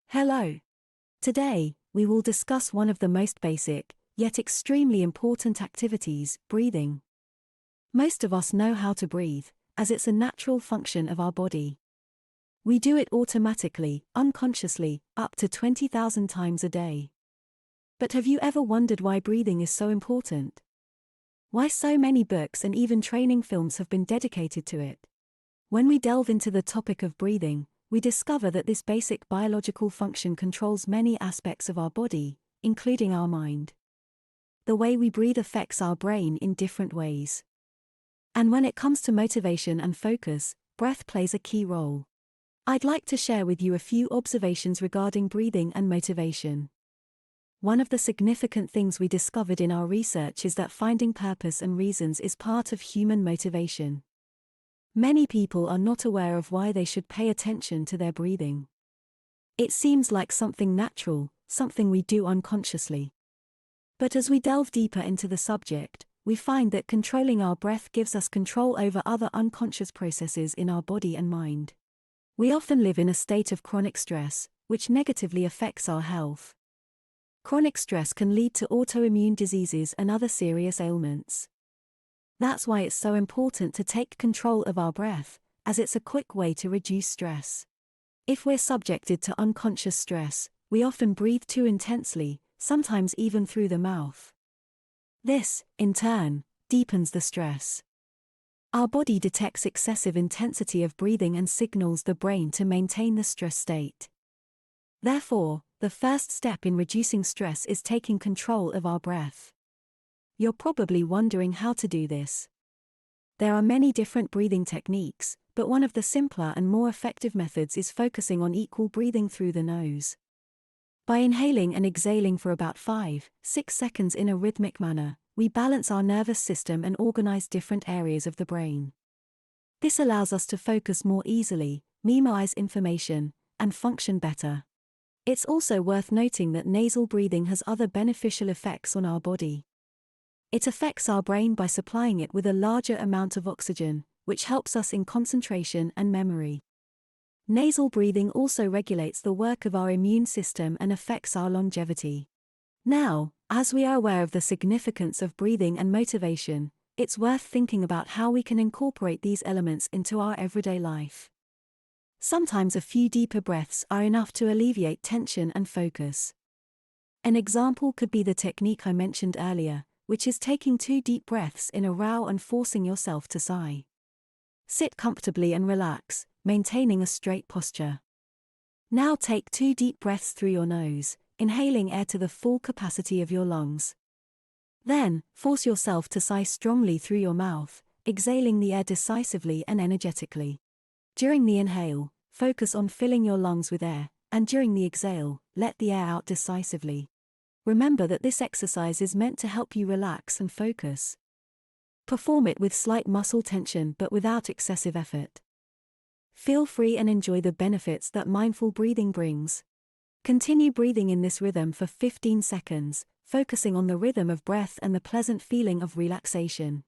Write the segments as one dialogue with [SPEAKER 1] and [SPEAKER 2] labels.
[SPEAKER 1] Hello. Today, we will discuss one of the most basic, yet extremely important activities, breathing. Most of us know how to breathe, as it's a natural function of our body. We do it automatically, unconsciously, up to 20,000 times a day. But have you ever wondered why breathing is so important? Why so many books and even training films have been dedicated to it? When we delve into the topic of breathing, we discover that this basic biological function controls many aspects of our body, including our mind. The way we breathe affects our brain in different ways. And when it comes to motivation and focus, breath plays a key role. I'd like to share with you a few observations regarding breathing and motivation. One of the significant things we discovered in our research is that finding purpose and reasons is part of human motivation. Many people are not aware of why they should pay attention to their breathing. It seems like something natural, something we do unconsciously. But as we delve deeper into the subject, we find that controlling our breath gives us control over other unconscious processes in our body and mind. We often live in a state of chronic stress, which negatively affects our health. Chronic stress can lead to autoimmune diseases and other serious ailments. That's why it's so important to take control of our breath, as it's a quick way to reduce stress. If we're subjected to unconscious stress, we often breathe too intensely, sometimes even through the mouth. This, in turn, deepens the stress. Our body detects excessive intensity of breathing and signals the brain to maintain the stress state. Therefore, the first step in reducing stress is taking control of our breath. You're probably wondering how to do this. There are many different breathing techniques, but one of the simpler and more effective methods is focusing on equal breathing through the nose. By inhaling and exhaling for about 5-6 seconds in a rhythmic manner, we balance our nervous system and organize different areas of the brain. This allows us to focus more easily, memorize information, and function better. It's also worth noting that nasal breathing has other beneficial effects on our body. It affects our brain by supplying it with a larger amount of oxygen, which helps us in concentration and memory. Nasal breathing also regulates the work of our immune system and affects our longevity. Now, as we are aware of the significance of breathing and motivation, it's worth thinking about how we can incorporate these elements into our everyday life. Sometimes a few deeper breaths are enough to alleviate tension and focus. An example could be the technique I mentioned earlier, which is taking 2 deep breaths in a row and forcing yourself to sigh. Sit comfortably and relax, maintaining a straight posture. Now take 2 deep breaths through your nose, inhaling air to the full capacity of your lungs. Then, force yourself to sigh strongly through your mouth, exhaling the air decisively and energetically. During the inhale, focus on filling your lungs with air, and during the exhale, let the air out decisively. Remember that this exercise is meant to help you relax and focus. Perform it with slight muscle tension but without excessive effort. Feel free and enjoy the benefits that mindful breathing brings. Continue breathing in this rhythm for 15 seconds, focusing on the rhythm of breath and the pleasant feeling of relaxation.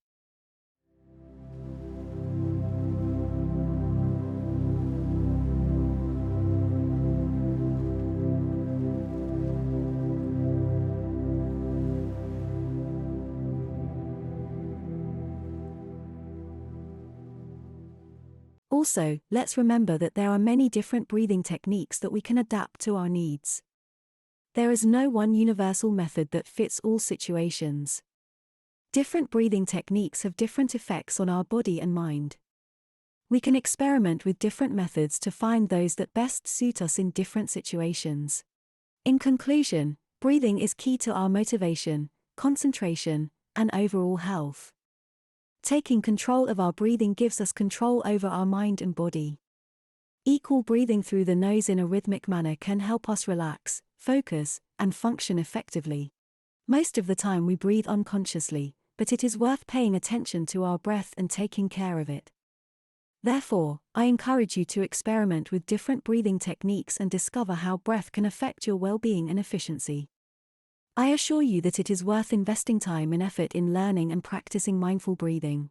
[SPEAKER 1] Also, let's remember that there are many different breathing techniques that we can adapt to our needs. There is no one universal method that fits all situations. Different breathing techniques have different effects on our body and mind. We can experiment with different methods to find those that best suit us in different situations. In conclusion, breathing is key to our motivation, concentration, and overall health. Taking control of our breathing gives us control over our mind and body. Equal breathing through the nose in a rhythmic manner can help us relax, focus, and function effectively. Most of the time we breathe unconsciously, but it is worth paying attention to our breath and taking care of it. Therefore, I encourage you to experiment with different breathing techniques and discover how breath can affect your well-being and efficiency. I assure you that it is worth investing time and effort in learning and practicing mindful breathing.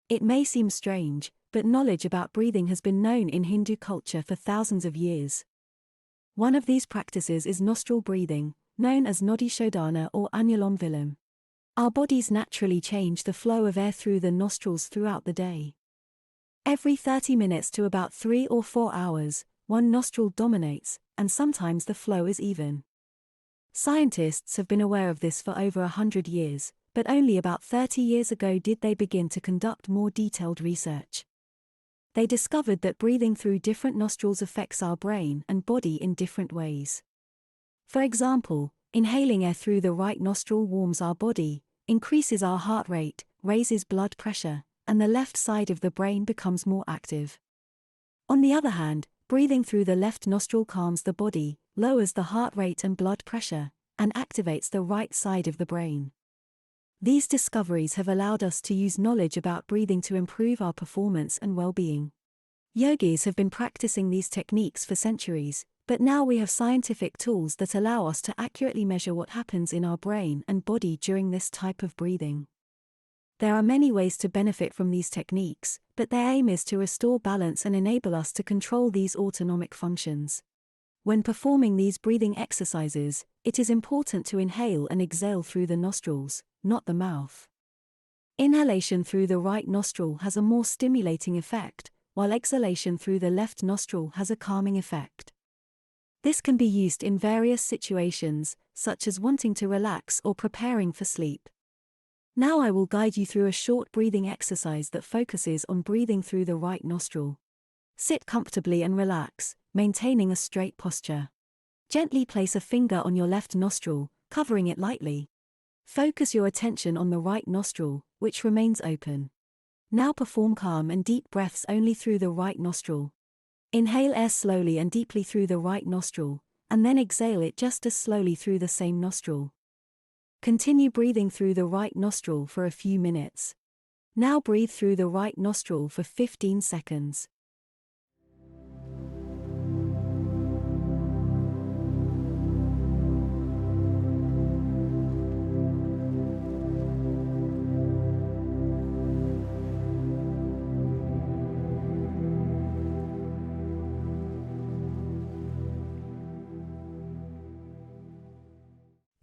[SPEAKER 1] It may seem strange, but knowledge about breathing has been known in Hindu culture for thousands of years. One of these practices is nostril breathing, known as Nadi Shodhana or Anulom Vilom. Our bodies naturally change the flow of air through the nostrils throughout the day. Every 30 minutes to about 3 or 4 hours, one nostril dominates, and sometimes the flow is even. Scientists have been aware of this for over 100 years, but only about 30 years ago did they begin to conduct more detailed research. They discovered that breathing through different nostrils affects our brain and body in different ways. For example, inhaling air through the right nostril warms our body, increases our heart rate, raises blood pressure, and the left side of the brain becomes more active. On the other hand, breathing through the left nostril calms the body, lowers the heart rate and blood pressure, and activates the right side of the brain. These discoveries have allowed us to use knowledge about breathing to improve our performance and well-being. Yogis have been practicing these techniques for centuries, but now we have scientific tools that allow us to accurately measure what happens in our brain and body during this type of breathing. There are many ways to benefit from these techniques, but their aim is to restore balance and enable us to control these autonomic functions. When performing these breathing exercises, it is important to inhale and exhale through the nostrils, not the mouth. Inhalation through the right nostril has a more stimulating effect, while exhalation through the left nostril has a calming effect. This can be used in various situations, such as wanting to relax or preparing for sleep. Now I will guide you through a short breathing exercise that focuses on breathing through the right nostril. Sit comfortably and relax, maintaining a straight posture. Gently place a finger on your left nostril, covering it lightly. Focus your attention on the right nostril, which remains open. Now perform calm and deep breaths only through the right nostril. Inhale air slowly and deeply through the right nostril, and then exhale it just as slowly through the same nostril. Continue breathing through the right nostril for a few minutes. Now breathe through the right nostril for 15 seconds.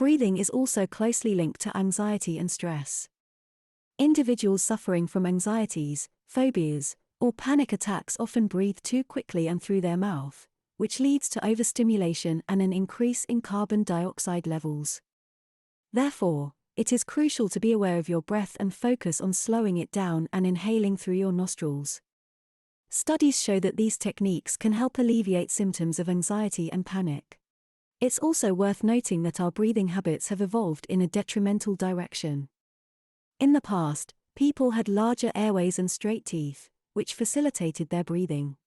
[SPEAKER 1] Breathing is also closely linked to anxiety and stress. Individuals suffering from anxieties, phobias, or panic attacks often breathe too quickly and through their mouth, which leads to overstimulation and an increase in carbon dioxide levels. Therefore, it is crucial to be aware of your breath and focus on slowing it down and inhaling through your nostrils. Studies show that these techniques can help alleviate symptoms of anxiety and panic. It's also worth noting that our breathing habits have evolved in a detrimental direction. In the past, people had larger airways and straight teeth, which facilitated their breathing.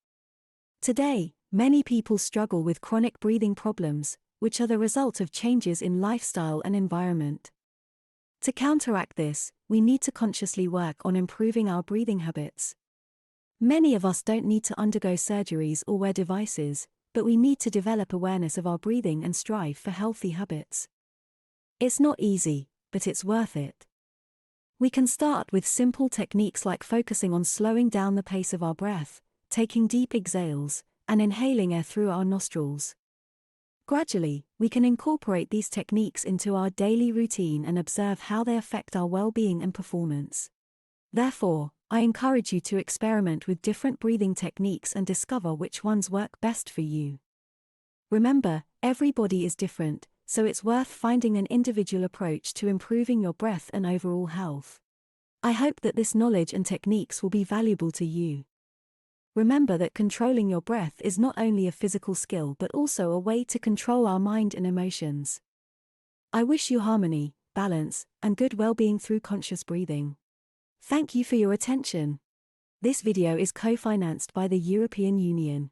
[SPEAKER 1] Today, many people struggle with chronic breathing problems, which are the result of changes in lifestyle and environment. To counteract this, we need to consciously work on improving our breathing habits. Many of us don't need to undergo surgeries or wear devices, but we need to develop awareness of our breathing and strive for healthy habits. It's not easy, but it's worth it. We can start with simple techniques like focusing on slowing down the pace of our breath, taking deep exhales, and inhaling air through our nostrils. Gradually, we can incorporate these techniques into our daily routine and observe how they affect our well-being and performance. Therefore, I encourage you to experiment with different breathing techniques and discover which ones work best for you. Remember, every body is different, so it's worth finding an individual approach to improving your breath and overall health. I hope that this knowledge and techniques will be valuable to you. Remember that controlling your breath is not only a physical skill but also a way to control our mind and emotions. I wish you harmony, balance, and good well-being through conscious breathing. Thank you for your attention. This video is co-financed by the European Union.